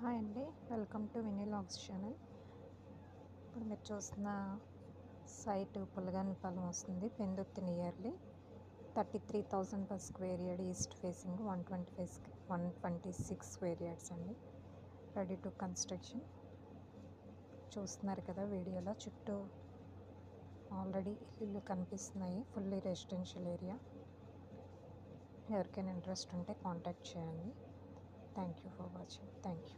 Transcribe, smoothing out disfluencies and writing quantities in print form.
Hi అండి, welcome to Vini logs channel. ఇప్పుడు మీరు చూస్తున్న సైట్ పులగానిపాలెం వస్తుంది. Pendurthi nearly 33,000 per square yard, east facing 126 square yards అండి. Ready to construction. చూస్తున్నారు కదా వీడియోలో, చుట్టూ ఆల్రెడీ ఇల్లు కనిపిస్తున్నాయి. Fully residential area. ఎవరికైనా ఇంట్రెస్ట్ ఉంటే కాంటాక్ట్ చేయండి. Thank you for watching. Thank you.